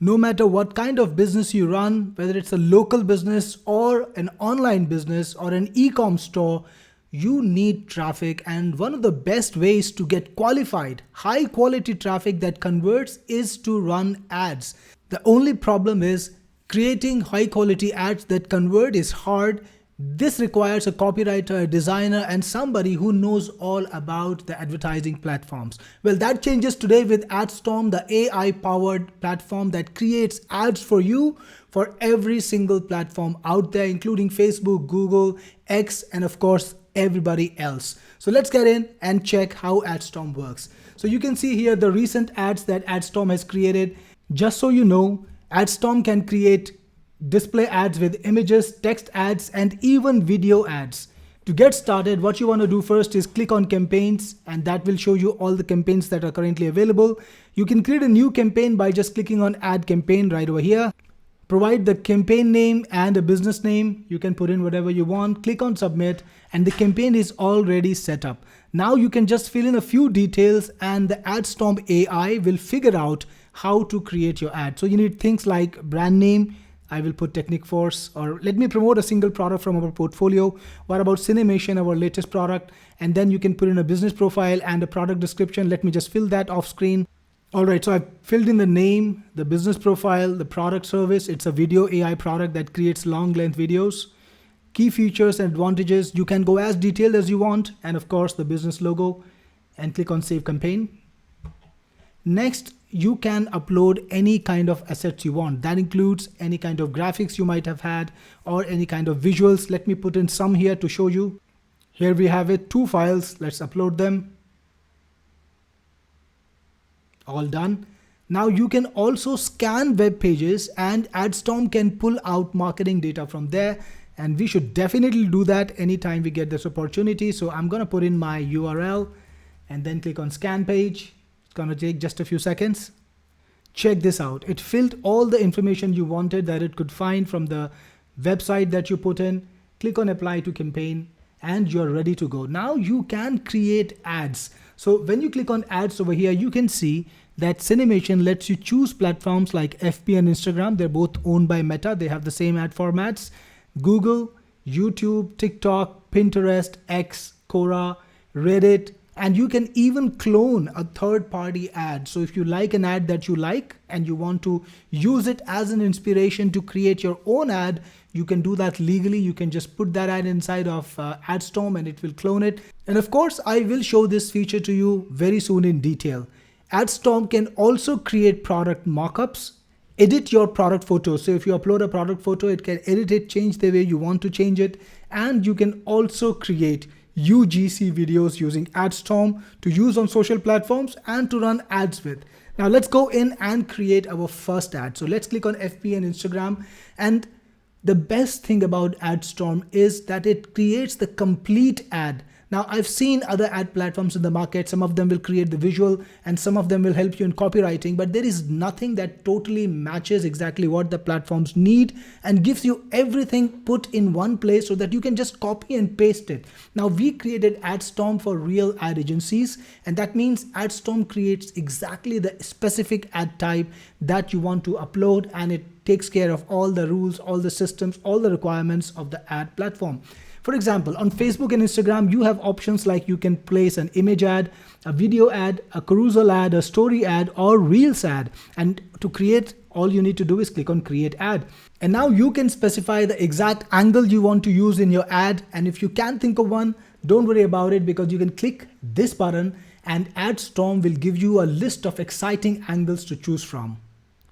No matter what kind of business you run, whether it's a local business or an online business or an e-com store, you need traffic, and one of the best ways to get qualified, high quality traffic that converts is to run ads. The only problem is creating high quality ads that convert is hard. This requires a copywriter, a designer, and somebody who knows all about the advertising platforms. Well, that changes today with Adstorm, the AI-powered platform that creates ads for you for every single platform out there, including Facebook, Google, X, and of course, everybody else. So let's get in and check how Adstorm works. So you can see here the recent ads that Adstorm has created. Just so you know, Adstorm can create display ads with images, text ads, and even video ads. To get started, what you want to do first is click on campaigns, and that will show you all the campaigns that are currently available. You can create a new campaign by just clicking on add campaign right over here. Provide the campaign name and a business name. You can put in whatever you want, click on submit, and the campaign is already set up. Now you can just fill in a few details and the Adstorm AI will figure out how to create your ad. So you need things like brand name. I will put Technic Force, or let me promote a single product from our portfolio. What about Cinemation, our latest product? And then you can put in a business profile and a product description. Let me just fill that off screen. All right, so I've filled in the name, the business profile, the product service. It's a video AI product that creates long length videos. Key features and advantages. You can go as detailed as you want. And of course, the business logo, and click on Save Campaign. Next, you can upload any kind of assets you want. That includes any kind of graphics you might have had or any kind of visuals. Let me put in some here to show you. Here we have it, 2 files. Let's upload them. All done. Now you can also scan web pages, and Adstorm can pull out marketing data from there. And we should definitely do that anytime we get this opportunity. So I'm going to put in my URL and then click on scan page. It's going to take just a few seconds. Check this out. It filled all the information you wanted that it could find from the website that you put in. Click on apply to campaign and you're ready to go. Now you can create ads. So when you click on ads over here, you can see that Cinemation lets you choose platforms like FB and Instagram. They're both owned by Meta. They have the same ad formats. Google, YouTube, TikTok, Pinterest, X, Quora, Reddit, and you can even clone a third-party ad. So if you like an ad that you like and you want to use it as an inspiration to create your own ad, you can do that legally. You can just put that ad inside of Adstorm and it will clone it. And of course, I will show this feature to you very soon in detail. Adstorm can also create product mockups, edit your product photo. So if you upload a product photo, it can edit it, change the way you want to change it. And you can also create UGC videos using Adstorm to use on social platforms and to run ads with. Now let's go in and create our first ad. So let's click on FB and Instagram. And the best thing about Adstorm is that it creates the complete ad. Now I've seen other ad platforms in the market. Some of them will create the visual and some of them will help you in copywriting, but there is nothing that totally matches exactly what the platforms need and gives you everything put in one place so that you can just copy and paste it. Now we created Adstorm for real ad agencies, and that means Adstorm creates exactly the specific ad type that you want to upload, and it takes care of all the rules, all the systems, all the requirements of the ad platform. For example, on Facebook and Instagram, you have options like you can place an image ad, a video ad, a carousel ad, a story ad, or Reels ad. And to create, all you need to do is click on create ad. And now you can specify the exact angle you want to use in your ad. And if you can't think of one, don't worry about it, because you can click this button and Adstorm will give you a list of exciting angles to choose from.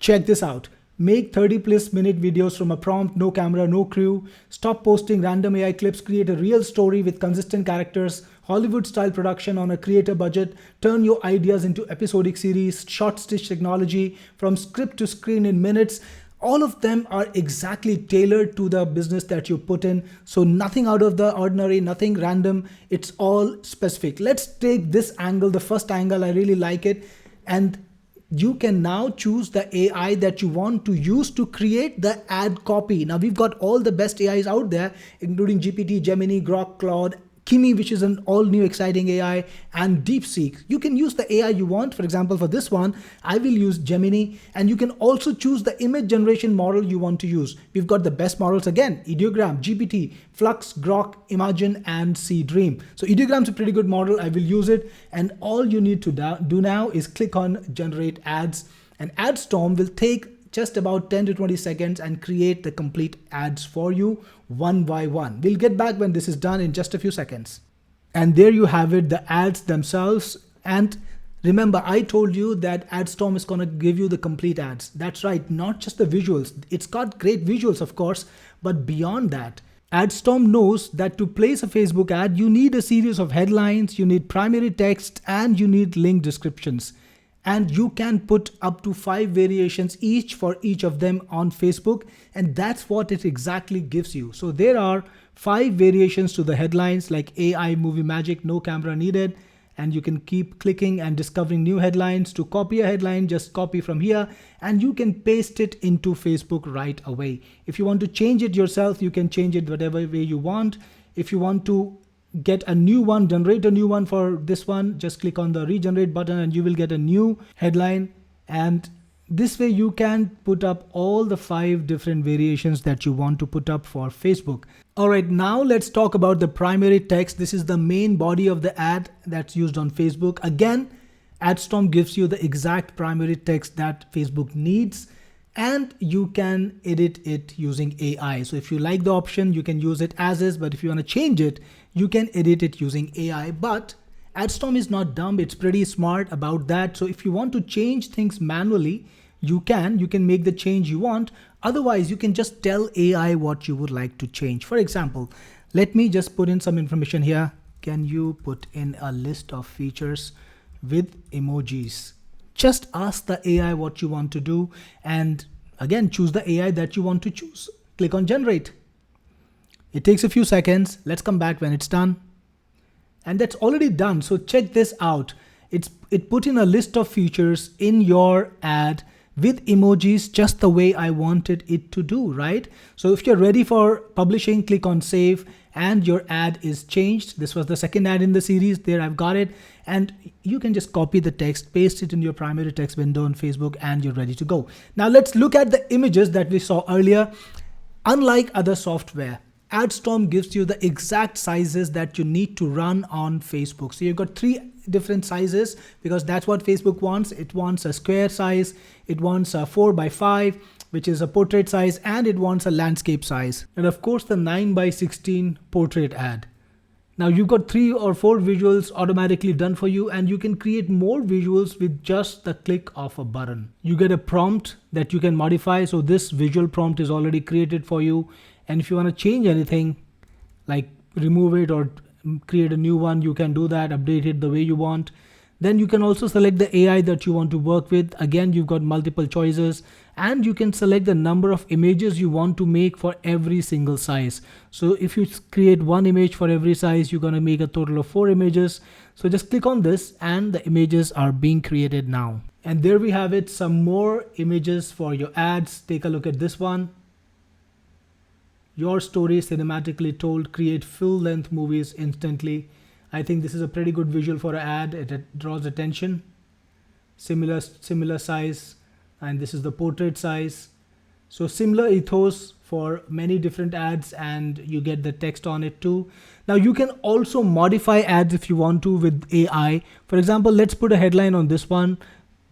Check this out. Make 30+ minute videos from a prompt, no camera, no crew. Stop posting random AI clips, create a real story with consistent characters, Hollywood style production on a creator budget. Turn your ideas into episodic series, short stitch technology from script to screen in minutes. All of them are exactly tailored to the business that you put in. So nothing out of the ordinary, nothing random. It's all specific. Let's take this angle, the first angle. I really like it. And you can now choose the AI that you want to use to create the ad copy. Now we've got all the best AIs out there, including GPT, Gemini, Grok, Claude, Kimi, which is an all new exciting AI, and DeepSeek. You can use the AI you want. For example, for this one, I will use Gemini, and you can also choose the image generation model you want to use. We've got the best models again: Ideogram, GPT, Flux, Grok, Imagen, and Dream. So Ideogram's a pretty good model. I will use it, and all you need to do now is click on generate ads, and Adstorm will take just about 10 to 20 seconds and create the complete ads for you one by one. We'll get back when this is done in just a few seconds. And there you have it, the ads themselves. And remember, I told you that Adstorm is going to give you the complete ads. That's right, not just the visuals. It's got great visuals, of course, but beyond that, Adstorm knows that to place a Facebook ad, you need a series of headlines, you need primary text, and you need link descriptions. And you can put up to 5 variations each for each of them on Facebook, and that's what it exactly gives you. So there are 5 variations to the headlines, like AI movie magic, no camera needed, and you can keep clicking and discovering new headlines. To copy a headline, just copy from here and you can paste it into Facebook right away. If you want to change it yourself, you can change it whatever way you want. If you want to get a new one, generate a new one for this one, just click on the regenerate button and you will get a new headline. And this way you can put up all the 5 different variations that you want to put up for Facebook. Alright, now let's talk about the primary text. This is the main body of the ad that's used on Facebook. Again, Adstorm gives you the exact primary text that Facebook needs, and you can edit it using AI. So if you like the option, you can use it as is, but if you want to change it, you can edit it using AI. But Adstorm is not dumb, it's pretty smart about that. So if you want to change things manually, you can make the change you want. Otherwise, you can just tell AI what you would like to change. For example, let me just put in some information here. Can you put in a list of features with emojis? Just ask the AI what you want to do, and again, choose the AI that you want to choose. Click on generate. It takes a few seconds. Let's come back when it's done. And that's already done. So check this out. It put in a list of features in your ad with emojis just the way I wanted it to do, right? So if you're ready for publishing, click on save and your ad is changed. This was the second ad in the series. There I've got it. And you can just copy the text, paste it in your primary text window on Facebook, and you're ready to go. Now let's look at the images that we saw earlier. Unlike other software, Adstorm gives you the exact sizes that you need to run on Facebook. So you've got 3 different sizes because that's what Facebook wants. It wants a square size, it wants a 4x5, which is a portrait size, and it wants a landscape size. And of course the 9x16 portrait ad. Now you've got 3 or 4 visuals automatically done for you, and you can create more visuals with just the click of a button. You get a prompt that you can modify. So this visual prompt is already created for you. And if you want to change anything, like remove it or create a new one, you can do that, update it the way you want. Then you can also select the AI that you want to work with. Again, you've got multiple choices, and you can select the number of images you want to make for every single size. So if you create 1 image for every size, you're going to make a total of 4 images. So just click on this and the images are being created now. And there we have it, some more images for your ads. Take a look at this one. Your story cinematically told, create full-length movies instantly. I think this is a pretty good visual for an ad. It draws attention. Similar size, and this is the portrait size. So similar ethos for many different ads, and you get the text on it too. Now you can also modify ads if you want to with AI. For example, let's put a headline on this one.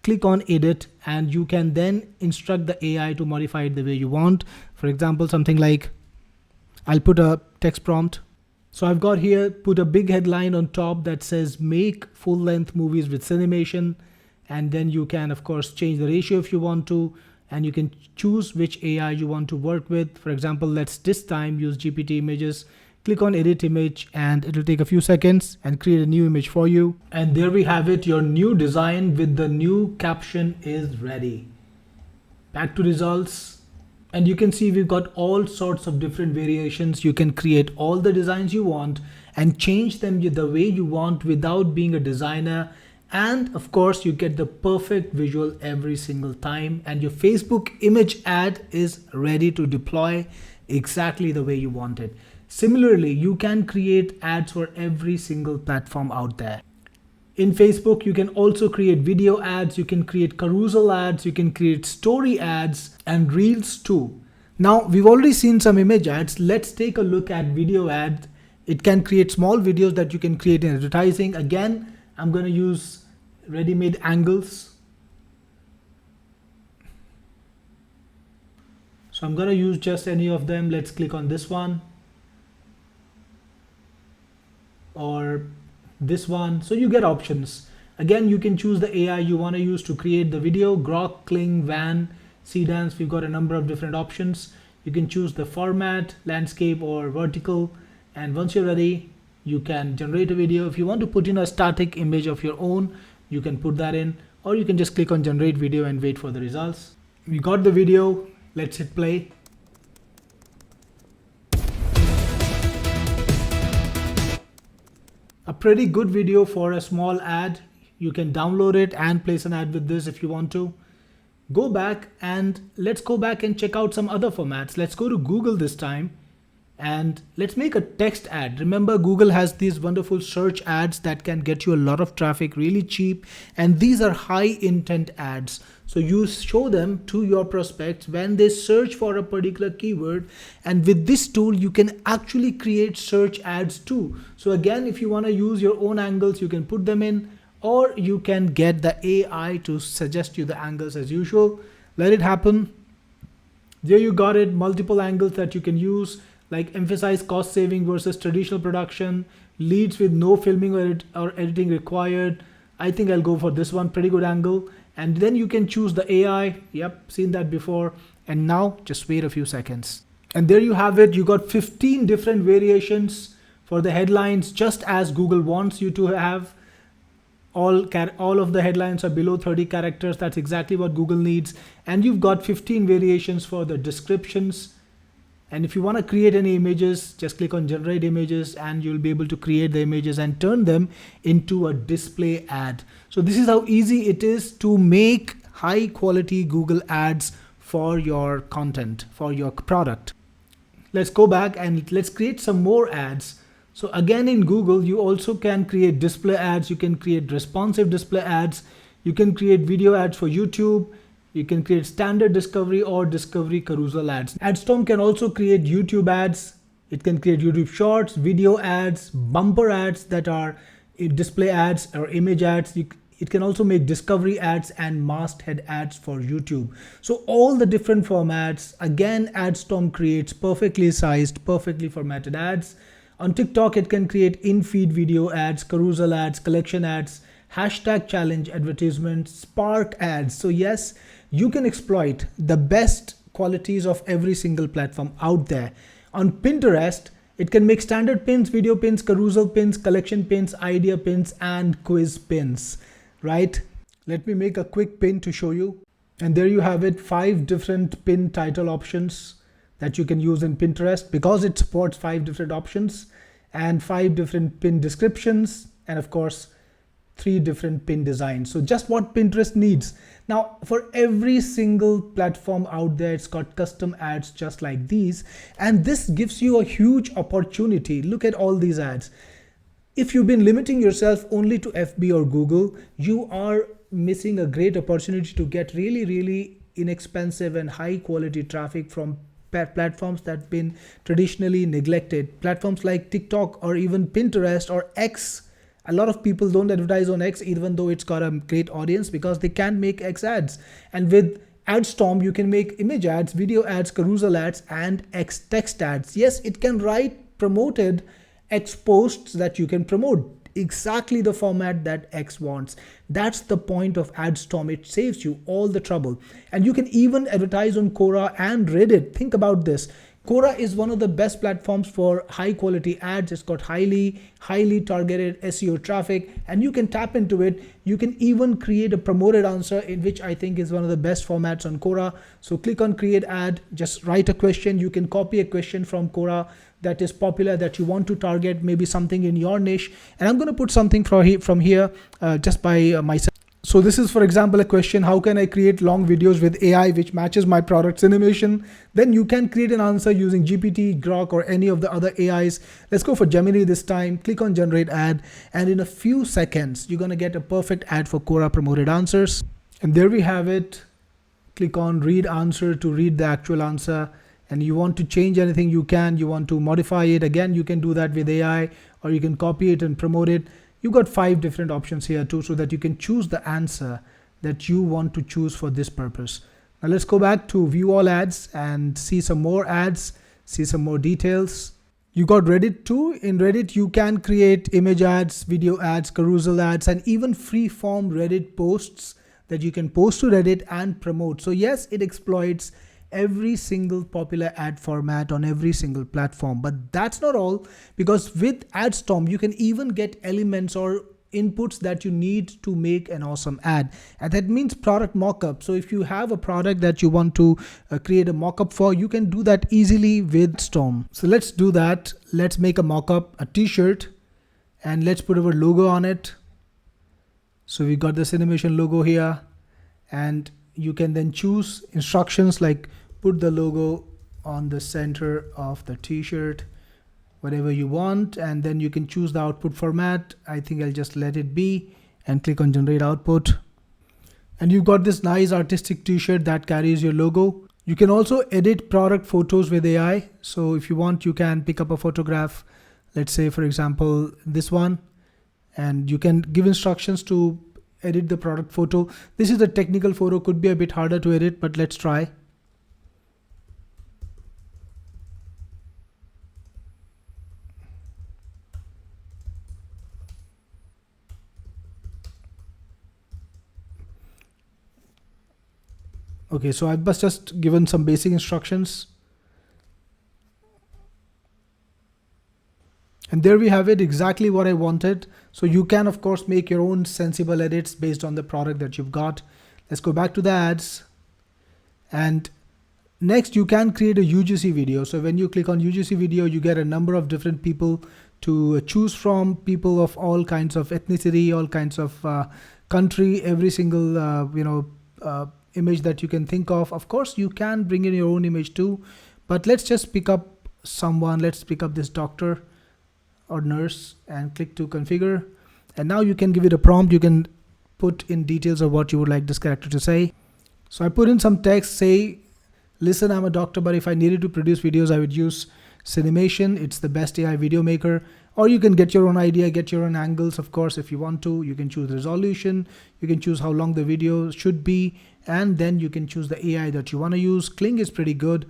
Click on edit, and you can then instruct the AI to modify it the way you want. For example, something like, I'll put a text prompt. So I've got here, put a big headline on top that says make full-length movies with cinemation. And then you can of course change the ratio if you want to, and you can choose which AI you want to work with. For example, let's this time use GPT images. Click on edit image, and it'll take a few seconds and create a new image for you. And there we have it, your new design with the new caption is ready. Back to results. And you can see we've got all sorts of different variations. You can create all the designs you want and change them the way you want without being a designer. And of course, you get the perfect visual every single time. And your Facebook image ad is ready to deploy exactly the way you want it. Similarly, you can create ads for every single platform out there. In Facebook, you can also create video ads, you can create carousel ads, you can create story ads and reels too. Now, we've already seen some image ads. Let's take a look at video ads. It can create small videos that you can create in advertising. Again, I'm going to use ready-made angles. So I'm going to use just any of them. Let's click on this one or this one. So you get options. Again, you can choose the AI you want to use to create the video. Grok, Kling, Van, Sedance. We've got a number of different options. You can choose the format, landscape or vertical. And once you're ready, you can generate a video. If you want to put in a static image of your own, you can put that in, or you can just click on generate video and wait for the results. We got the video. Let's hit play. A pretty good video for a small ad. You can download it and place an ad with this if you want to. Go back and let's go back and check out some other formats. Let's go to Google this time and let's make a text ad. Remember, Google has these wonderful search ads that can get you a lot of traffic really cheap, and these are high intent ads. So you show them to your prospects when they search for a particular keyword, and with this tool you can actually create search ads too. So again, if you want to use your own angles, you can put them in, or you can get the AI to suggest you the angles as usual. Let it happen. There you got it, multiple angles that you can use, like emphasize cost saving versus traditional production, leads with no filming or editing required. I think I'll go for this one, pretty good angle. And then you can choose the AI. Yep, seen that before. And now just wait a few seconds. And there you have it. You got 15 different variations for the headlines, just as Google wants you to have. All of the headlines are below 30 characters. That's exactly what Google needs. And you've got 15 variations for the descriptions. And if you want to create any images, just click on generate images and you'll be able to create the images and turn them into a display ad. So this is how easy it is to make high quality Google ads for your content, for your product. Let's go back and let's create some more ads. So again, in Google, you also can create display ads. You can create responsive display ads. You can create video ads for YouTube. You can create standard discovery or discovery carousel ads. Adstorm can also create YouTube ads. It can create YouTube shorts, video ads, bumper ads that are display ads or image ads. It can also make discovery ads and masthead ads for YouTube. So all the different formats, again, Adstorm creates perfectly sized, perfectly formatted ads. On TikTok, it can create in-feed video ads, carousel ads, collection ads, hashtag challenge advertisements, spark ads. So yes, you can exploit the best qualities of every single platform out there. On Pinterest, it can make standard pins, video pins, carousel pins, collection pins, idea pins, and quiz pins, right? Let me make a quick pin to show you. And there you have it, 5 different pin title options that you can use in Pinterest because it supports 5 different options and 5 different pin descriptions, and of course, 3 different pin designs. So just what Pinterest needs. Now, for every single platform out there, it's got custom ads just like these. And this gives you a huge opportunity. Look at all these ads. If you've been limiting yourself only to FB or Google, you are missing a great opportunity to get really, really inexpensive and high quality traffic from platforms that have been traditionally neglected. Platforms like TikTok or even Pinterest or X. A lot of people don't advertise on X even though it's got a great audience because they can't make X ads. And with Adstorm, you can make image ads, video ads, carousel ads, and X text ads. Yes, it can write promoted X posts that you can promote. Exactly the format that X wants. That's the point of Adstorm. It saves you all the trouble. And you can even advertise on Quora and Reddit. Think about this. Quora is one of the best platforms for high quality ads. It's got highly targeted SEO traffic, and you can tap into it. You can even create a promoted answer, in which I think is one of the best formats on Quora. So click on create ad, just write a question. You can copy a question from Quora that is popular that you want to target, maybe something in your niche. And I'm going to put something from here just by myself. So this is, for example, a question: how can I create long videos with AI which matches my product's animation? Then you can create an answer using GPT, Grok, or any of the other AIs. Let's go for Gemini this time. Click on generate ad, and in a few seconds you're gonna get a perfect ad for Quora promoted answers. And there we have it. Click on read answer to read the actual answer. And you want to change anything, you can. You want to modify it, again, you can do that with AI, or you can copy it and promote it. You've got 5 different options here too, so that you can choose the answer that you want to choose for this purpose. Now let's go back to view all ads and see some more ads, see some more details. You got Reddit too. In Reddit, you can create image ads, video ads, carousel ads, and even free form Reddit posts that you can post to Reddit and promote. So yes, it exploits every single popular ad format on every single platform. But that's not all, because with Adstorm, you can even get elements or inputs that you need to make an awesome ad. And that means product mockup. So if you have a product that you want to create a mockup for, you can do that easily with Storm. So let's do that. Let's make a mockup, a t-shirt, and let's put our logo on it. So we got this animation logo here, and you can then choose instructions like put the logo on the center of the t-shirt, whatever you want, and then you can choose the output format. I think I'll just let it be and click on generate output. And you've got this nice artistic t-shirt that carries your logo. You can also edit product photos with AI. So if you want, you can pick up a photograph, let's say for example this one, and you can give instructions to edit the product photo. This is a technical photo, could be a bit harder to edit, but let's try. Okay, so I've just given some basic instructions. And there we have it, exactly what I wanted. So you can of course make your own sensible edits based on the product that you've got. Let's go back to the ads. And next you can create a UGC video. So when you click on UGC video, you get a number of different people to choose from, people of all kinds of ethnicity, all kinds of country, every single image that you can think of. Of course, you can bring in your own image too, but let's just pick up someone. Let's pick up this doctor or nurse and click to configure. And now you can give it a prompt. You can put in details of what you would like this character to say. So I put in some text, say, listen, I'm a doctor, but if I needed to produce videos, I would use Cinemation. It's the best AI video maker. Or you can get your own idea, get your own angles, of course, if you want to. You can choose resolution, you can choose how long the video should be, and then you can choose the AI that you want to use. Kling is pretty good.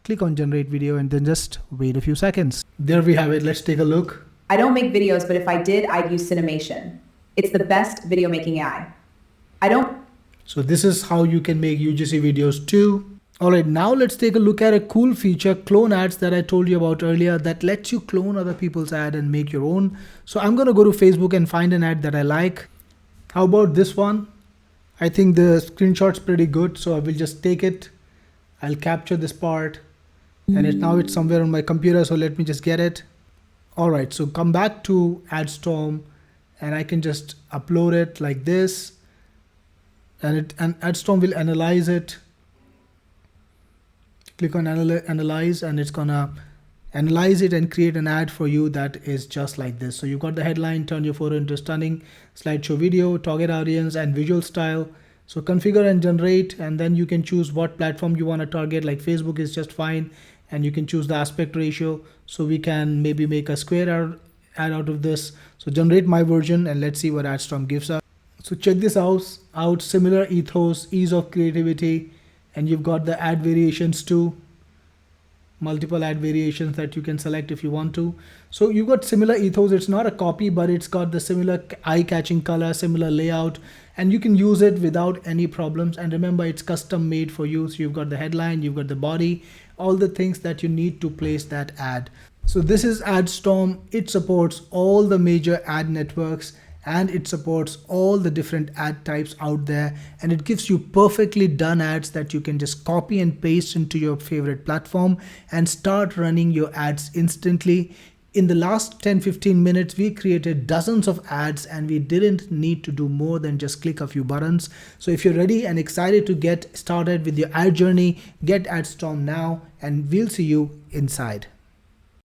Click on generate video and then just wait a few seconds. There we have it. Let's take a look. I don't make videos, but if I did, I'd use Cinemation. It's the best video making AI. So this is how you can make UGC videos too. Alright, now let's take a look at a cool feature, clone ads, that I told you about earlier, that lets you clone other people's ad and make your own. So I'm going to go to Facebook and find an ad that I like. How about this one? I think the screenshot's pretty good, so I will just take it. I'll capture this part, and now it's somewhere on my computer, so let me just get it. Alright, so come back to Adstorm, and I can just upload it like this, and Adstorm will analyze it. Click on analyze, and it's gonna analyze it and create an ad for you that is just like this. So you've got the headline, turn your photo into stunning slideshow video, target audience, and visual style. So configure and generate, and then you can choose what platform you want to target. Like Facebook is just fine, and you can choose the aspect ratio. So we can maybe make a square ad out of this. So generate my version, and let's see what Adstorm gives us. So check this out, similar ethos, ease of creativity, and you've got the ad variations too, multiple ad variations that you can select if you want to. So you've got similar ethos. It's not a copy, but it's got the similar eye-catching color, similar layout, and you can use it without any problems. And remember, it's custom made for you. So you've got the headline, you've got the body, all the things that you need to place that ad. So this is Adstorm. It supports all the major ad networks, and it supports all the different ad types out there, and it gives you perfectly done ads that you can just copy and paste into your favorite platform and start running your ads instantly. In the last 10-15 minutes, we created dozens of ads and we didn't need to do more than just click a few buttons. So if you're ready and excited to get started with your ad journey, get Adstorm now and we'll see you inside.